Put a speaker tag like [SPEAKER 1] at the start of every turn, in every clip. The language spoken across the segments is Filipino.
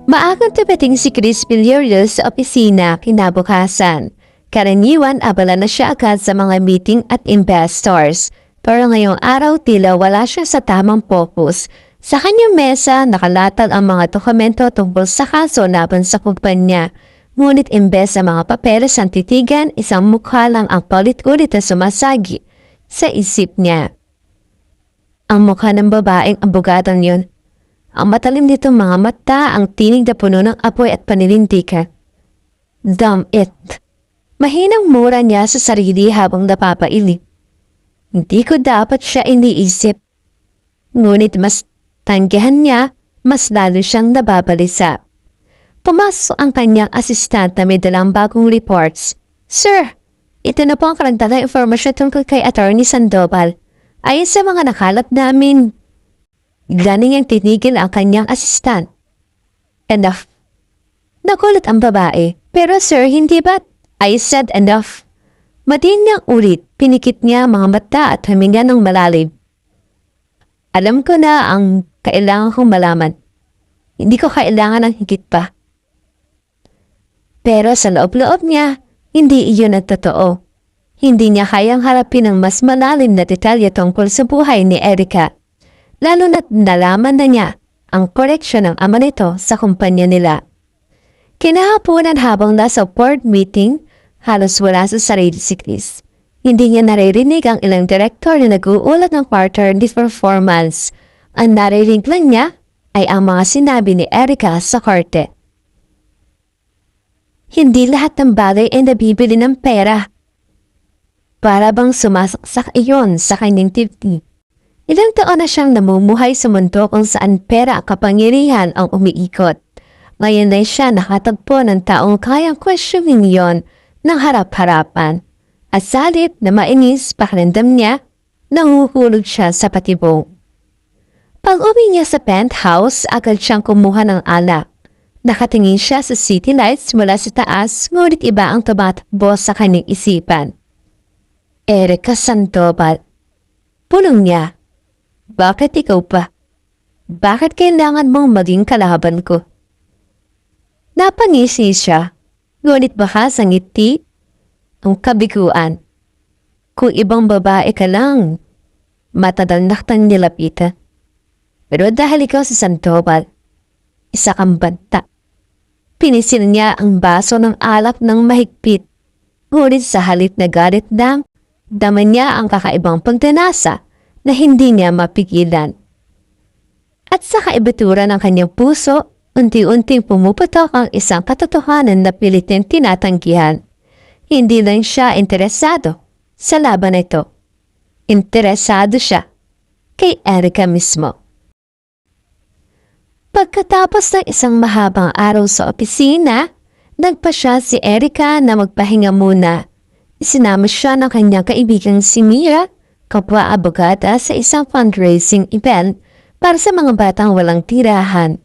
[SPEAKER 1] Maagang dumating si Chris Villarreal sa opisina kinabukasan. Karaniwan abala na siya agad sa mga meeting at investors. Pero ngayong araw tila wala siya sa tamang focus. Sa kanyang mesa nakalatag ang mga dokumento tungkol sa kaso laban sa kumpanya. Ngunit imbes sa mga papeles ang titigan, isang mukha lang ang paulit-ulit na sumasagi sa isip niya. Ang mukha ng babaeng abogadong yun. Ang matalim nitong mga mata, ang tinig na puno ng apoy at paninindigan. Damn it! Mahinang mura niya sa sarili habang napapailip. Hindi ko dapat siya iniisip. Ngunit mas tanggihan niya, mas lalo siyang nababalisa. Pumasok ang kanyang asistant na may dalang bagong reports. Sir, ito na po ang karagdagang informasyon tungkol kay Attorney Sandoval. Ayon sa mga nakalat namin, ganing ang tinigil ang kanyang asistant. Enough. Nakulat ang babae. Pero sir, hindi ba? I said enough. Matiin niyang ulit, pinikit niya mga mata at huminga ng malalim. Alam ko na ang kailangan kong malaman. Hindi ko kailangan ng higit pa. Pero sa loob-loob niya, hindi iyon ang totoo. Hindi niya kayang harapin ang mas malalim na detalye tungkol sa buhay ni Erica. Lalo na't nalaman na niya ang koreksyon ng ama nito sa kumpanya nila. Kinahaponan habang nasa board meeting, halos wala sa sarili si Chris. Hindi niya naririnig ang ilang direktor na nag-uulat ng quarterly performance. Ang naririnig lang niya ay ang mga sinabi ni Erica sa korte. Hindi lahat ng bagay ay nabibili ng pera. Para bang sumasaksak iyon sa kanyang TV. Ilang taon na siyang namumuhay sa mundo kung saan pera at kapangyarihan ang umiikot. Ngayon ay siya nakatagpo ng taong kayang questioning iyon ng harap-harapan. At sa halip na mainis pakiramdam niya, nahuhulog siya sa patibong. Pag-uwi niya sa penthouse, agad siyang kumuha ng alak. Nakatingin siya sa city lights mula sa taas, ngunit iba ang tumatakbo sa kanyang isipan. Erica Sandoval. Pulong niya. Bakit ikaw pa? Bakit kailangan mong maging kalaban ko? Napangisi siya, ngunit baka sa ngiti ang kabiguan. Kung ibang babae ka lang, matadalnaktan nilapitan. Pero dahil ikaw sa Sandoval, isa kang banta. Pinisil niya ang baso ng alak ng mahigpit. Ngunit sa halip na galit lang, dama niya ang kakaibang pagdanasa na hindi niya mapigilan. At sa kaibatura ng kanyang puso, unti-unting pumuputok ang isang katotohanan na pilitin tinatanggihan. Hindi lang siya interesado sa laban na ito. Interesado siya kay Erica mismo. Pagkatapos ng isang mahabang araw sa opisina, nagpasya si Erica na magpahinga muna. Isinama siya ng kanyang kaibigang si Mira, kapwa abogada sa isang fundraising event para sa mga batang walang tirahan.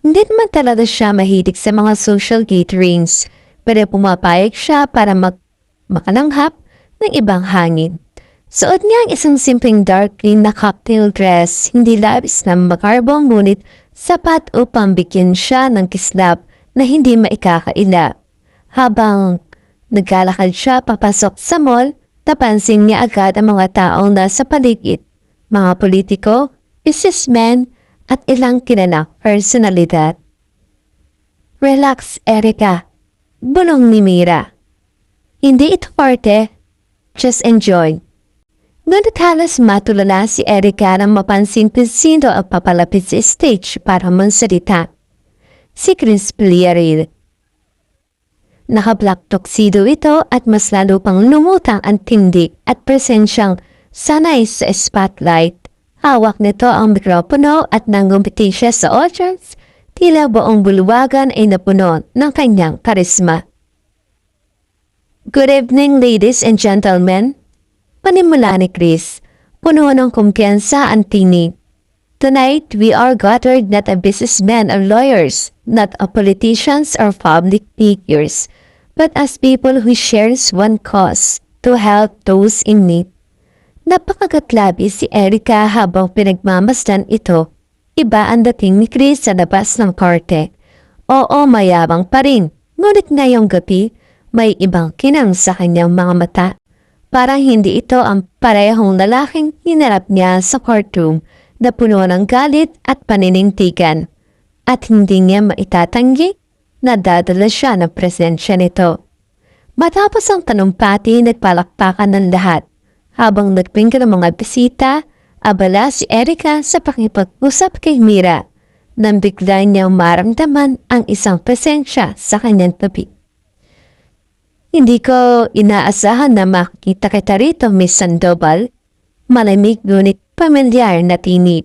[SPEAKER 1] Hindi naman talaga siya mahilig sa mga social gatherings, pero pumapayag siya para makalanghap ng ibang hangin. Suot niya ang isang simpleng dark green na cocktail dress, hindi labis na makarbong ngunit sapat upang bigyan siya ng kislap na hindi maikakaila. Habang naglalakad siya papasok sa mall, napansin niya agad ang mga taong nasa paligid, mga politiko, businessmen, at ilang kilalang personalidad. Relax, Erica. Bulong ni Mira. Hindi ito parte. Just enjoy. Ngunit halos matulala si Erica nang mapansin kung sino ang papalapit sa stage para mansalita. Si Chris Villarreal. Naka-black tuxedo ito at mas lalo pang lumutang ang tindig at presensyang sanay sa spotlight. Hawak nito ang mikropono at nangumpiti siya sa audience, tila buong bulwagan ay napuno ng kanyang karisma. Good evening, ladies and gentlemen. Panimula ni Chris, puno ng kumpiyansa ang tinig. Tonight, we are gathered not as businessmen or lawyers, not as politicians or public figures, but as people who shares one cause, to help those in need. Napakagatlabi si Erica habang pinagmamasdan ito. Iba ang dating ni Chris sa labas ng korte. Oo, mayabang pa rin. Ngunit ngayong gabi, may ibang kinang sa kanyang mga mata. Parang hindi ito ang parehong lalaking hinarap niya sa courtroom na puno ng galit at paninintigan. At hindi niya maitatanggi na dadala siya ng presensya nito. Matapos ang tanumpati, nagpalakpakan ng lahat. Habang nagpinggan ang mga bisita, abala si Erica sa pakipag-usap kay Mira nang bigla niyang maramdaman ang isang presensya sa kanyang tabi. Hindi ko inaasahan na makikita kita rito, Miss Sandoval. Malamig ngunit pamilyar na tinig.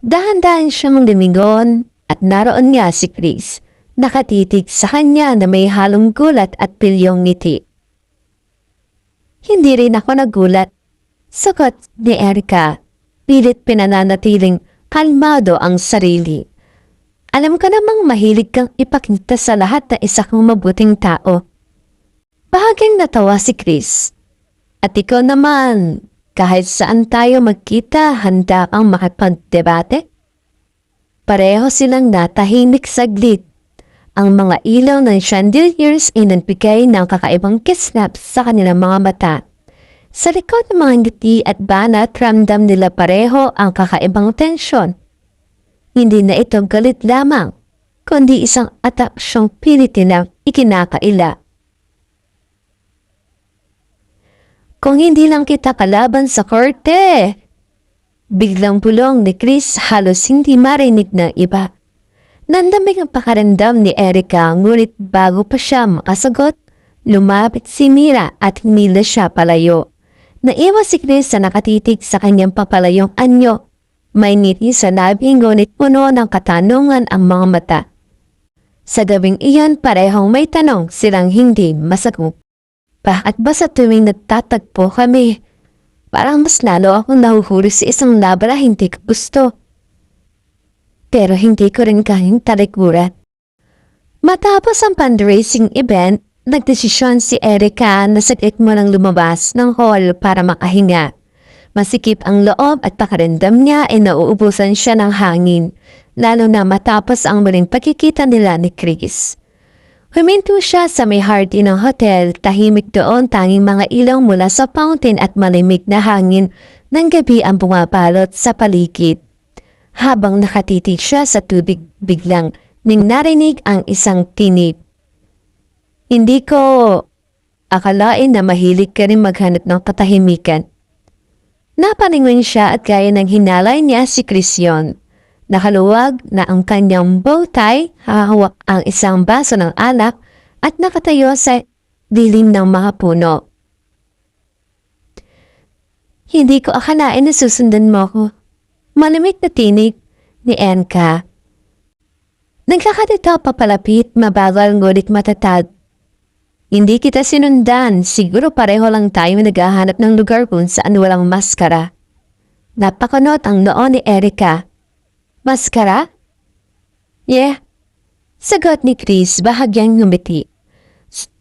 [SPEAKER 1] Dahan-dahan siyang lumingon at naroon nga si Chris. Nakatitig sa kanya na may halong gulat at pilyong ngiti. Hindi rin ako nagulat. Sagot ni Erica. Pilit pinananatiling kalmado ang sarili. Alam ko namang mahilig kang ipakita sa lahat na isa kang mabuting tao. Bahagyang natawa si Chris. At ikaw naman, kahit saan tayo magkita, handa kang makipagdebate? Pareho silang natahimik saglit. Ang mga ilaw ng chandeliers ay nagbigay ng kakaibang kislap sa kanilang mga mata. Sa likod ng mga ngiti at banat, ramdam nila pareho ang kakaibang tensyon. Hindi na ito galit lamang, kundi isang ataksyong pilit nilang ikinakaila. Kung hindi lang kita kalaban sa korte! Biglang bulong ni Chris, halos hindi marinig ng iba. Nandamig ang pakarandam ni Erica, ngunit bago pa siya makasagot, lumapit si Mira at hinila siya palayo. Naiwas si Chris na nakatitig sa kanyang papalayong anyo. May ngiti sa labi, ngunit puno ng katanungan ang mga mata. Sa gabing iyon, parehong may tanong silang hindi masagot. Bakit ba sa tuwing nagtatagpo kami, parang mas lalo akong nahuhuli sa isang laban na hindi ko gusto? Pero hindi ko rin kayang talikuran. Matapos ang fundraising event, nagdesisyon si Erica na saglit mo nang lumabas ng hall para makahinga. Masikip ang loob at pakiramdam niya ay nauubusan siya ng hangin, lalo na matapos ang muling pagkikita nila ni Chris. Huminto siya sa may hardy ng hotel, tahimik doon, tanging mga ilaw mula sa fountain at malimig na hangin ng gabi ang bumabalot sa paligid. Habang nakatitig siya sa tubig, biglang ning narinig ang isang tinig. Hindi ko akalain na mahilig ka rin maghanap ng katahimikan. Napalingon siya at gaya ng hinalay niya si Chris yon. Nakaluwag na ang kanyang bowtie, hahawak ang isang baso ng alak at nakatayo sa dilim ng mga puno. Hindi ko akalain na susundan mo ko. Malamig na tinig ni Enka. Nagkakatitaw papalapit, mabagal ngunit matatag. Hindi kita sinundan, siguro pareho lang tayo naghahanap ng lugar kung saan walang maskara. Napakunot ang noon ni Erica. Maskara? Yeah. Sagot ni Chris, bahagyang ngumiti.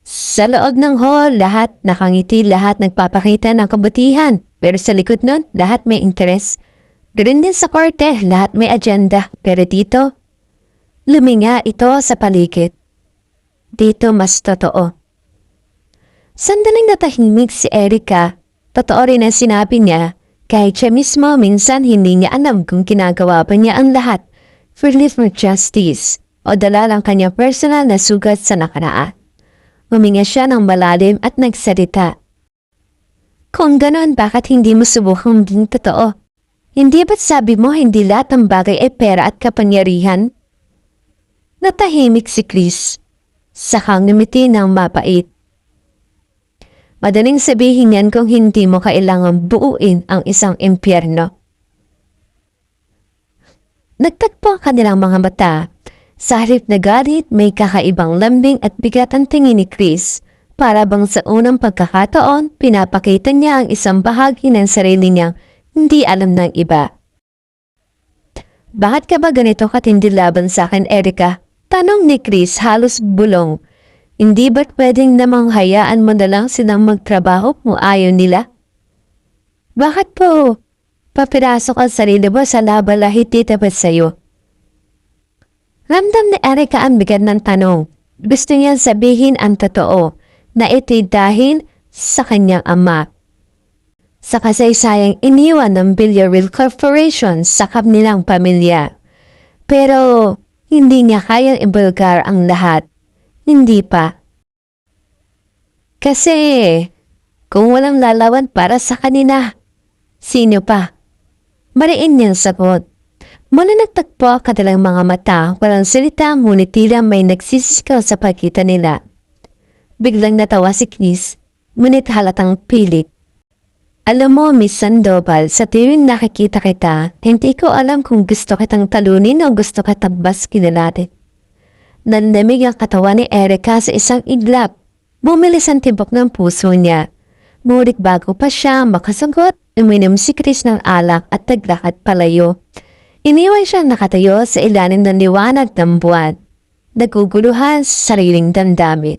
[SPEAKER 1] Sa loob ng hall, lahat nakangiti, lahat nagpapakita ng kabutihan. Pero sa likod nun, lahat may interes. Ganoon din sa korte, lahat may agenda. Pero dito, luminga ito sa paligid. Dito mas totoo. Sandaling natahimik si Erica. Totoo rin ang sinabi niya. Kahit siya mismo, minsan hindi niya alam kung ginagawa pa niya ang lahat for for justice o dala lang kanyang personal na sugat sa nakaraan. Huminga siya ng malalim at nagsalita. Kung ganon, bakit hindi mo subukang maging totoo? Hindi ba't sabi mo hindi lahat ng bagay ay pera at kapangyarihan? Natahimik si Chris. Sakang ngumiti ng mapait. Madaling sabihin yan kung hindi mo kailangang buuin ang isang impyerno. Nagtagpo ang kanilang mga mata. Sa halip na galit, may kakaibang lambing at bigat ang tingin ni Chris. Para bang sa unang pagkakataon, pinapakita niya ang isang bahagi ng sarili niyang hindi alam ng iba. Bakit ka ba ganito katindi laban sa akin, Erica? Tanong ni Chris, halos bulong. Hindi ba't pwedeng namang hayaan mo na lang silang magtrabaho kung ayaw nila? Bakit po? Papirasok ang sarili mo sa laban na hindi tapat sa'yo. Ramdam ni Erica ang bigat ng tanong. Gusto niyang sabihin ang totoo na ito'y dahil sa kanyang ama. Sa kasaysayang iniwan ng Villarreal Corporation sa kanilang pamilya. Pero hindi niya kayang ibulgar ang lahat. Hindi pa. Kasi kung walang lalawan para sa kanila, sino pa? Mariin niyang sagot. Mula nagtagpo ang kanilang mga mata, walang salita ngunit tila may nagsisisigaw sa pagitan nila. Biglang natawa si Chris, ngunit halatang pilit. Alam mo, Miss Sandoval, sa tuwing nakikita kita, hindi ko alam kung gusto kitang talunin o gusto kitang baskilalatin. Nanlamig ang katawan ni Erica sa isang iglap. Bumilis ang tibok ng puso niya. Ngunit bago pa siya makasagot, uminom si Chris ng alak at naglakad palayo. Iniwan siyang nakatayo sa ilalim ng liwanag ng buwan, naguguluhan sa sariling damdamin.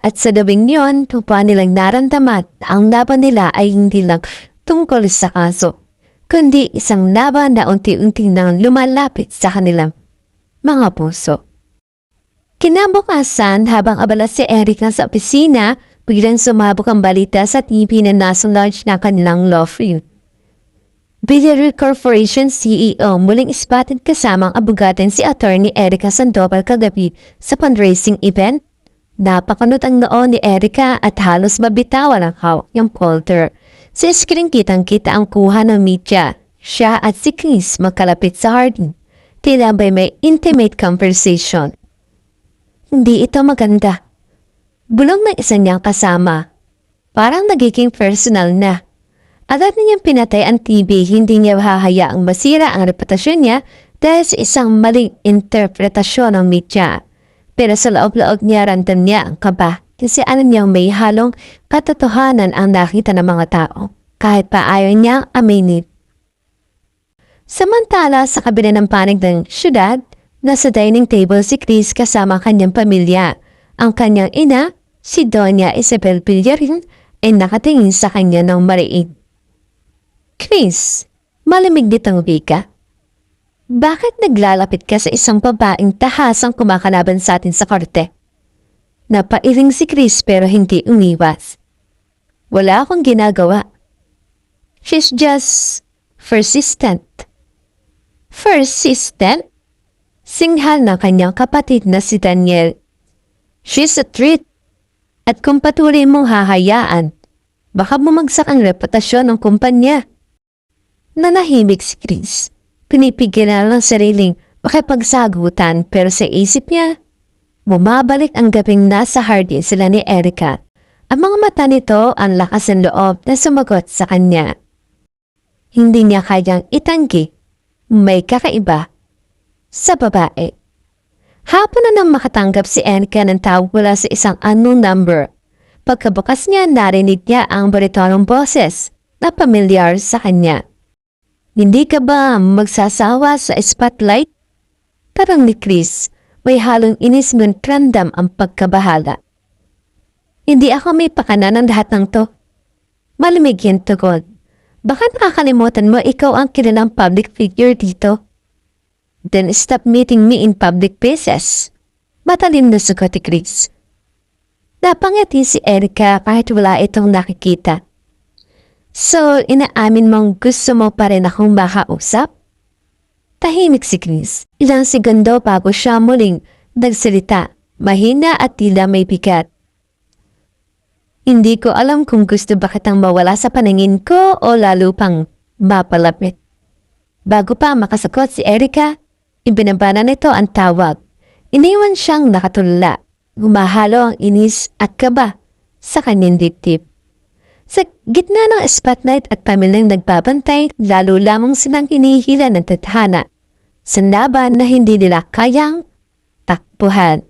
[SPEAKER 1] At sa gabing yon, tupa nilang naramdaman ang laban nila ay hindi lang tungkol sa kaso, kundi isang laban na unti-unti nang lumalapit sa kanilang mga puso. Kinabukasan, habang abala si Erica sa opisina, biglang sumabog ang balita sa TV na nasa launch na kanilang law firm. Villarreal Corporation CEO muling spotted kasamang abugatin si Attorney Erica Sandoval kagabi sa fundraising event. Napakanot ang noon ni Erica at halos mabitawan ang hawak niyang folder. Sa screen kitang-kita ang kuha ng media. Siya at si Chris magkalapit sa hardin. Tila ba'y may intimate conversation. Hindi ito maganda. Bulong ng isa niyang kasama. Parang nagiging personal na. Agad niyang pinatay ang TV, hindi niya hahayaang masira ang reputasyon niya dahil sa isang maling interpretasyon ng media. Pero sa loob-loob niya ramdam niya ang kaba kasi alam niyang may halong katotohanan ang nakita ng mga tao kahit pa ayaw niya aminin. Samantala sa kabila ng panig ng syudad, nasa dining table si Chris kasama kanyang pamilya. Ang kanyang ina, si Doña Isabel Villarin, ay nakatingin sa kanya ng mariig. Chris, malamig ditong wika. Bakit naglalapit ka sa isang babaeng tahasang kumakalaban sa atin sa korte? Napailing si Chris pero hindi umiwas. Wala akong ginagawa. She's just persistent. Persistent? Singhal na kanyang kapatid na si Daniel. She's a treat. At kung patuloy mong hahayaan, baka bumagsak ang reputasyon ng kumpanya. Nanahimik si Chris. Pinipigil na lang sariling makipagsagutan pero sa isip niya, bumabalik ang gabing nasa hardin sila ni Erica. Ang mga mata nito ang lakas ng loob na sumagot sa kanya. Hindi niya kayang itanggi, may kakaiba sa babae. Hapon na nang makatanggap si Erica ng tawag mula sa isang unknown number. Pagkabukas niya, narinig niya ang baritonong boses na pamilyar sa kanya. Hindi ka ba magsasawa sa spotlight? Tarang ni Chris, may halong inis ngunit ramdam ang pagkabahala. Hindi ako may pakana ng lahat ng to. Malamig yung tugon. Baka nakakalimutan mo ikaw ang kilalang public figure dito. Then stop meeting me in public places. Matalim na sugot ni Chris. Napangiti si Erica kahit wala itong nakikita. So, inaamin mong gusto mo pa rin akong makausap? Tahimik si Chris. Ilang segundo bago siya muling nagsalita, mahina at tila may bigat. Hindi ko alam kung gusto ba kitang mawala sa paningin ko o lalo pang mapalapit. Bago pa makasagot si Erica, ibinabana nito ang tawag. Iniwan siyang nakatulala. Humahalo ang inis at kaba sa kanyang dibdib. Sa gitna ng spotlight at pamilyang nagbabantay, lalo lamang silang hinihila ng tadhana sa laban na hindi nila kayang takbuhan.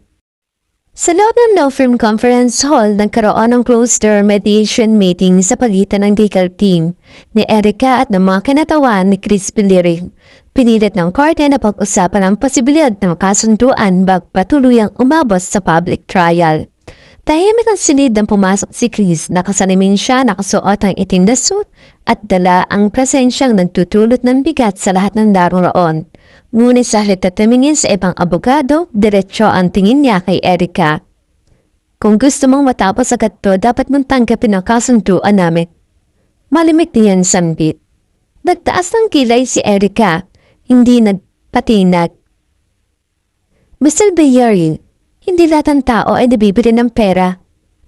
[SPEAKER 1] Sa loob ng law firm conference hall, nagkaroon ng closed-door mediation meeting sa pagitan ng legal team ni Erica at ng mga kinatawan ni Chris Villarin. Pinilit ng korte na pag-usapan ang posibilidad ng kasunduan bago patuluyang umabot sa public trial. Tahimik ang silid ng pumasok si Chris, nakasalamin siya, nakasuot ang itim na suit at dala ang presensyang nagtutulot ng bigat sa lahat ng daroon. Ngunit sa halip na tumingin sa ibang abogado, diretso ang tingin niya kay Erica. Kung gusto mong matapos agad to, dapat mong tanggapin ang kasunduan namin. Malimik niyan sambit. Nagtaas ng kilay si Erica, hindi nagpatinag. Mr. Villarreal, hindi lahat ng tao ay nabibili ng pera.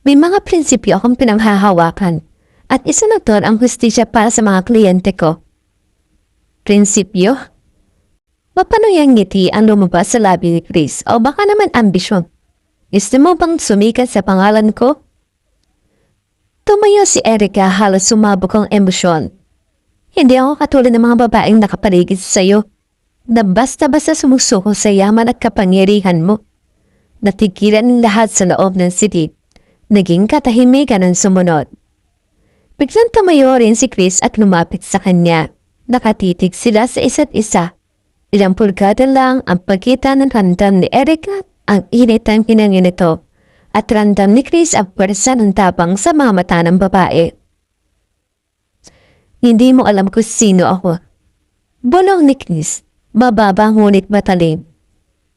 [SPEAKER 1] May mga prinsipyo akong pinanghahawakan. At isa na doon ang hustisya para sa mga kliyente ko. Prinsipyo? Mapanuyang ngiti ang lumabas sa labi ni Chris o baka naman ambisyon. Gusto mo bang sumikat sa pangalan ko? Tumayo si Erica halos sumabog ang emosyon. Hindi ako katulad ng mga babaeng nakapaligid sa iyo na basta-basta sumusuko sa yaman at kapangyarihan mo. Natigilan ng lahat sa loob ng city. Naging katahimikan ang sumunod. Biglang tumayo rin si Chris at lumapit sa kanya. Nakatitig sila sa isa't isa. Ilang pulgada lang ang pagkita ng ramdam ni Erica ang init ng pinangin nito at ramdam ni Chris ang pwersa ng tapang sa mga mata ng babae. Hindi mo alam kung sino ako. Bulong ni Chris, mababa ngunit matalim.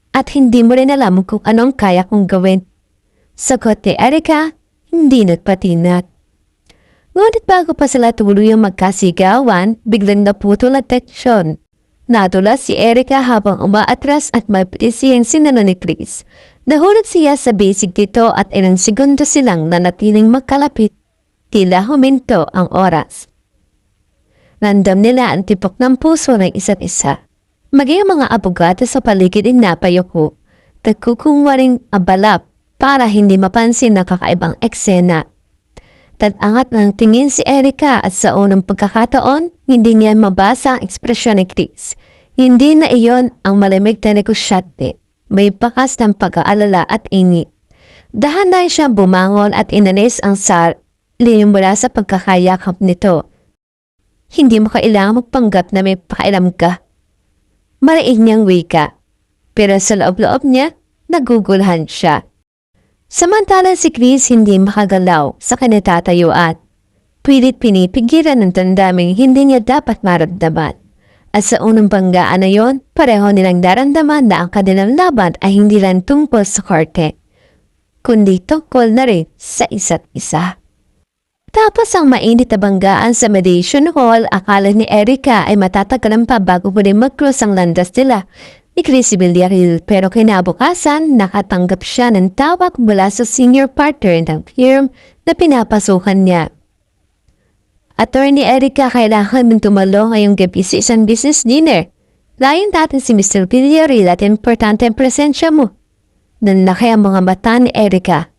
[SPEAKER 1] At hindi mo rin alam kung anong kaya kong gawin. Sagot ni Erica, hindi nagpatinat. Ngunit bago pa sila tuluyang magkasigawan, biglang naputol ang tensyon. Nadulas si Erica habang umaatras at mabilis siyang sinalo ni Chris. Nahulog siya sa basic dito at ilang segundo silang nanatiling magkalapit. Tila huminto ang oras. Randam nila ang tipok ng puso ng isa't isa. Maging mga abogado sa paligid ay napayoko. Nagkukuha ring abalap para hindi mapansin na kakaibang eksena. Tatangat ng tingin si Erica at sa unang pagkakataon, hindi niya mabasa ang ekspresyon ni Chris. Hindi na iyon ang malamig na negosyante. May bakas ng pag-aalala at init. Dahan-dahan siyang bumangon at inalis ang sarili mula sa pagkakayakap nito. Hindi mo kailangang magpanggap na may pakailam ka. Mariig niyang wika. Pero sa loob-loob niya, nagugulhan siya. Samantalang si Chris hindi makagalaw sa kanitatayuan. Pilit pinipigilan ng tandaming hindi niya dapat maramdaman. At sa unang banggaan na yon, pareho nilang daramdaman na ang kanilang laban ay hindi lang tungkol sa korte, kundi tungkol na rin sa isa't isa. Tapos ang mainit na banggaan sa mediation hall, akala ni Erica ay matatagalan pa bago muli mag-cross ang landas nila ni Chris Villarreal, pero kinabukasan nakatanggap siya ng tawag mula sa senior partner ng firm na pinapasukan niya. Attorney Erica, kailangan mong tumalo ngayong gabi sa isang business dinner. Layan natin si Mr. Villarreal at importante ang presensya mo. Nanlaki ang mga mata ni Erica.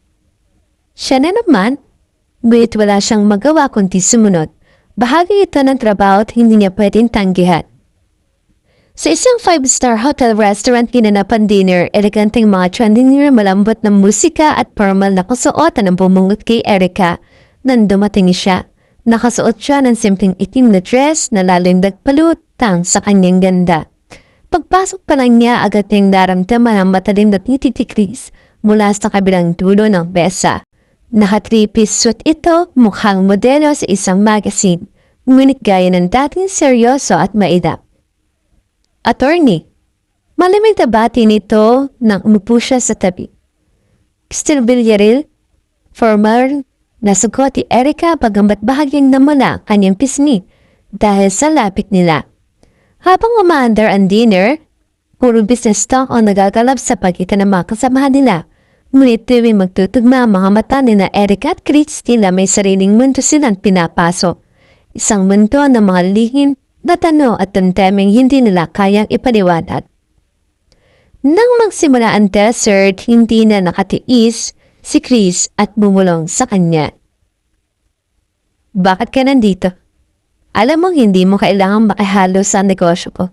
[SPEAKER 1] Siya na naman, ngunit wala siyang magawa kundi sumunod. Bahagi ito ng trabaho at hindi niya pwedeng tanggihan. Sa isang 5-star hotel restaurant ginanapan dinner, eleganteng mga chandelier, malambot na musika at formal na kasuotan ang bumungot kay Erica. Nang dumating siya, nakasuot siya ng simpleng itim na dress na lalong nagpalutang sa kanyang ganda. Pagpasok pa lang niya, agad niyang naramdaman ang matalim na titig ni Chris mula sa kabilang dulo ng besa. Naka-3-piece suit ito, mukhang modelo sa isang magazine, ngunit gaya ng dating seryoso at maidap. Attorney, malamig na bati nito nang umupo siya sa tabi. Mr. Villarreal, formal na sagot ni Erica bagamat bahagyang namula kanyang pisngi dahil sa lapit nila. Habang umaandar ang dinner, puro business talk ang nagagalap sa pagitan ng mga kasamahan nila. Ngunit tuwing magtutugma ang mga mata ni na Erica at Chris, tila may sariling mundo silang pinapasok. Isang mundo ng mga lihim na tanong at damdaming hindi nila kayang ipaliwanag. Nang magsimula ang dessert, hindi na nakatiis si Chris at bumulong sa kanya. Bakit ka nandito? Alam mo hindi mo kailangang makihalo sa negosyo ko.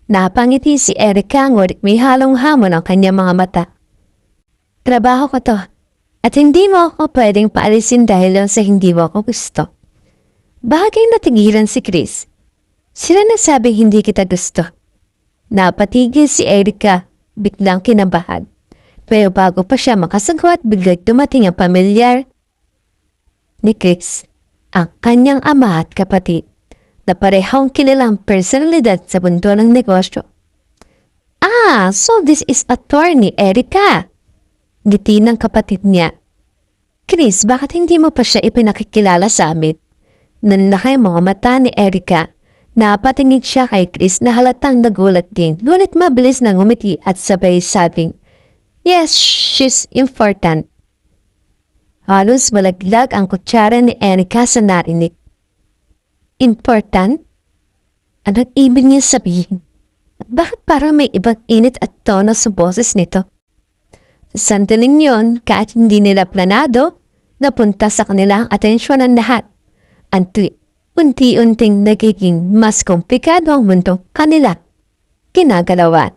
[SPEAKER 1] Napangiti si Erica ngunit may halong hamon ang kanyang mga mata. Trabaho ko to at hindi mo ako pwedeng paalisin dahil lang sa hindi mo ako gusto. Bagay natigilan si Chris. Sila nagsabing hindi kita gusto. Napatigil si Erica, biglang kinabahan. Pero bago pa siya makasagot, biglang dumating ang pamilyar ni Chris, ang kanyang ama at kapatid, na parehong kilalang personalidad sa mundo ng negosyo. So this is attorney Erica. Ngiti ng kapatid niya. Chris, bakit hindi mo pa siya ipinakikilala sa amin? Nanlaki ang mga mata ni Erica. Napatingin siya kay Chris na halatang nagulat din. Ngunit mabilis na ngumiti at sabay sabing, "Yes, she's important." Halos malaglag ang kutsara ni Erica sa narinig. Important? Anong ibig niya sabihin? Bakit parang may ibang init at tono sa boses nito? Sa sandaling yun, kahit hindi nila planado, napunta sa kanila ang atensyon ng lahat. Unti-unting nagiging mas komplikado ang mundo kanila. Kinagalawan.